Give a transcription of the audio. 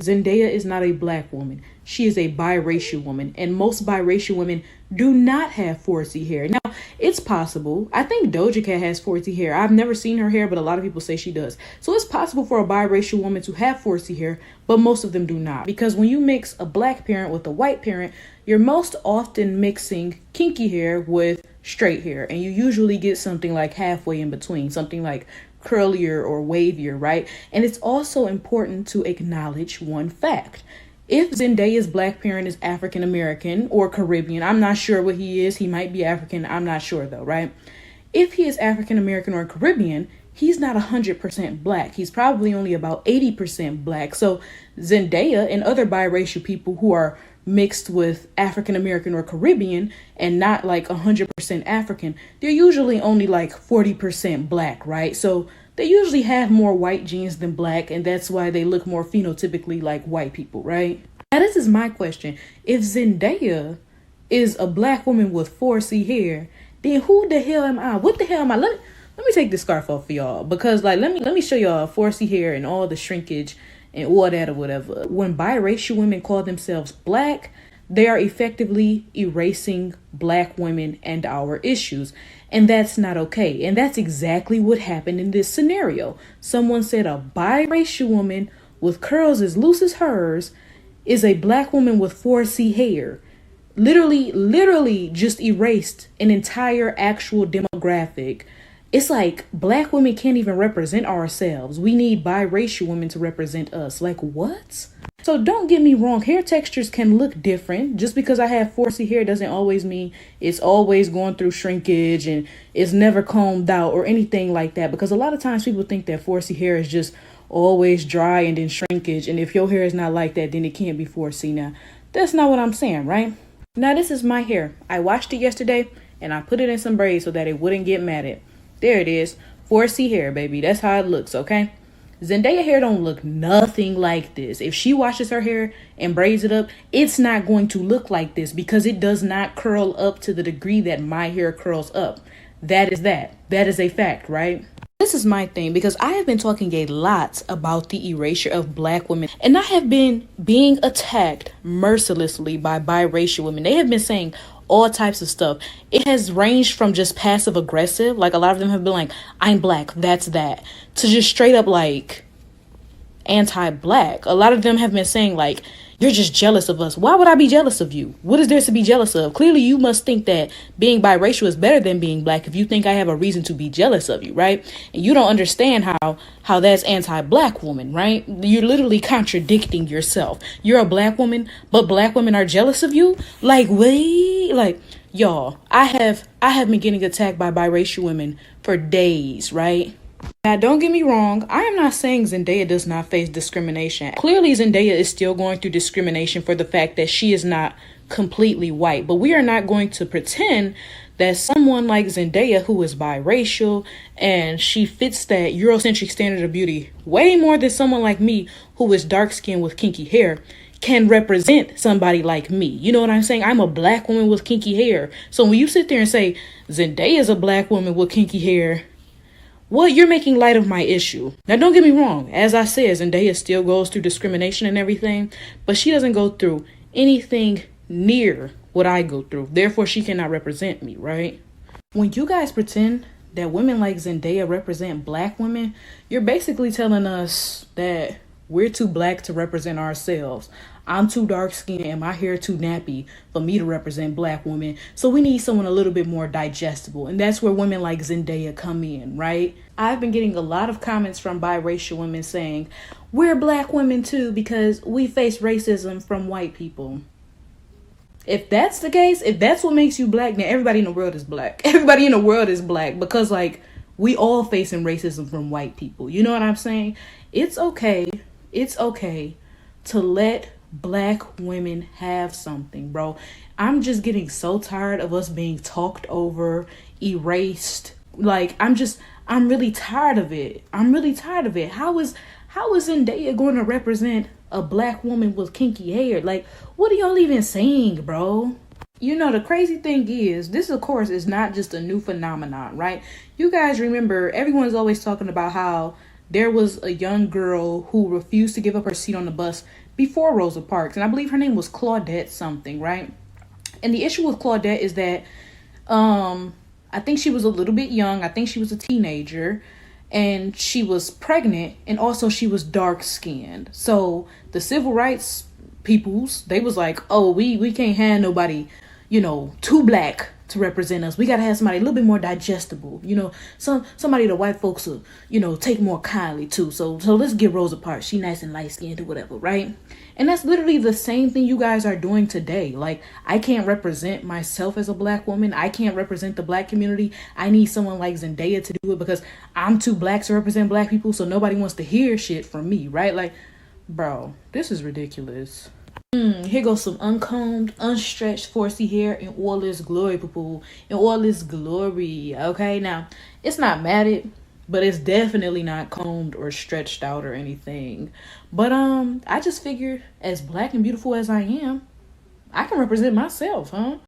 Zendaya is not a black woman. She is a biracial woman. And most biracial women do not have 4C hair. Now, it's possible. I think Doja Cat has 4C hair. I've never seen her hair, but a lot of people say she does. So it's possible for a biracial woman to have 4C hair, but most of them do not. Because when you mix a black parent with a white parent, you're most often mixing kinky hair with straight hair. And you usually get something like halfway in between, something like curlier or wavier, right? And it's also important to acknowledge one fact. If Zendaya's black parent is African American or Caribbean, I'm not sure what he is. He might be African. I'm not sure though, right? If he is African American or Caribbean, he's not 100% black. He's probably only about 80% black. So Zendaya and other biracial people who are mixed with African American or Caribbean and not like 100% African, they're usually only like 40% black, right? So they usually have more white genes than black, and that's why they look more phenotypically like white people, right? Now this is my question. If Zendaya is a black woman with 4C hair, then who the hell am I? What the hell am I? Let me take this scarf off for y'all, because like let me show y'all 4C hair and all the shrinkage and all that or whatever. When biracial women call themselves black, they are effectively erasing black women and our issues. And that's not okay. And that's exactly what happened in this scenario. Someone said a biracial woman with curls as loose as hers is a black woman with 4C hair. Literally just erased an entire actual demographic. It's like black women can't even represent ourselves. We need biracial women to represent us. Like, what? So don't get me wrong. Hair textures can look different. Just because I have 4C hair doesn't always mean it's always going through shrinkage and it's never combed out or anything like that. Because a lot of times people think that 4C hair is just always dry and then shrinkage. And if your hair is not like that, then it can't be 4C. Now, that's not what I'm saying, right? Now, this is my hair. I washed it yesterday and I put it in some braids so that it wouldn't get matted. There it is. 4C hair, baby. That's how it looks, okay? Zendaya hair don't look nothing like this. If she washes her hair and braids it up, it's not going to look like this because it does not curl up to the degree that my hair curls up. That is that. That is a fact, right? This is my thing because I have been talking a lot about the erasure of black women, and I have been being attacked mercilessly by biracial women. They have been saying all types of stuff. It has ranged from just passive aggressive, like a lot of them have been like, I'm black, that's that, to just straight up like anti-black. A lot of them have been saying like, you're just jealous of us. Why would I be jealous of you? What is there to be jealous of? Clearly you must think that being biracial is better than being black if you think I have a reason to be jealous of you, right? And you don't understand how that's anti-black woman, right? You're literally contradicting yourself. You're a black woman, but black women are jealous of you? Like, wait, like, y'all, I have been getting attacked by biracial women for days, right? Now, don't get me wrong. I am not saying Zendaya does not face discrimination. Clearly, Zendaya is still going through discrimination for the fact that she is not completely white. But we are not going to pretend that someone like Zendaya, who is biracial and she fits that Eurocentric standard of beauty way more than someone like me, who is dark-skinned with kinky hair, can represent somebody like me. You know what I'm saying? I'm a black woman with kinky hair. So when you sit there and say Zendaya is a black woman with kinky hair, well, you're making light of my issue. Now, don't get me wrong. As I said, Zendaya still goes through discrimination and everything, but she doesn't go through anything near what I go through. Therefore, she cannot represent me, right? When you guys pretend that women like Zendaya represent black women, you're basically telling us that we're too black to represent ourselves. I'm too dark skinned and my hair too nappy for me to represent black women. So we need someone a little bit more digestible. And that's where women like Zendaya come in, right? I've been getting a lot of comments from biracial women saying, we're black women too because we face racism from white people. If that's the case, if that's what makes you black, then everybody in the world is black. Everybody in the world is black because like we all facing racism from white people. You know what I'm saying? It's okay. It's okay to let black women have something, bro. I'm just getting so tired of us being talked over, erased. Like, I'm really tired of it. I'm really tired of it. How is Zendaya going to represent a black woman with kinky hair? Like, what are y'all even saying, bro? You know, the crazy thing is, this, of course, is not just a new phenomenon, right? You guys remember, everyone's always talking about how there was a young girl who refused to give up her seat on the bus before Rosa Parks, and I believe her name was Claudette something, right? And the issue with Claudette is that I think she was a little bit young. I think she was a teenager, and she was pregnant, and also she was dark skinned. So the civil rights peoples, they was like, oh, we can't have nobody, too black to represent us. We gotta have somebody a little bit more digestible, somebody the white folks will, take more kindly to. So let's get Rosa Parks. She nice and light skinned or whatever, right? And that's literally the same thing you guys are doing today. Like, I can't represent myself as a black woman. I can't represent the black community. I need someone like Zendaya to do it because I'm too black to represent black people. So nobody wants to hear shit from me, right? Like, bro, this is ridiculous. Here goes some uncombed, unstretched 4C hair in all its glory, people. In all its glory, okay? Now, it's not matted, but it's definitely not combed or stretched out or anything. But I just figured, as black and beautiful as I am, I can represent myself, huh?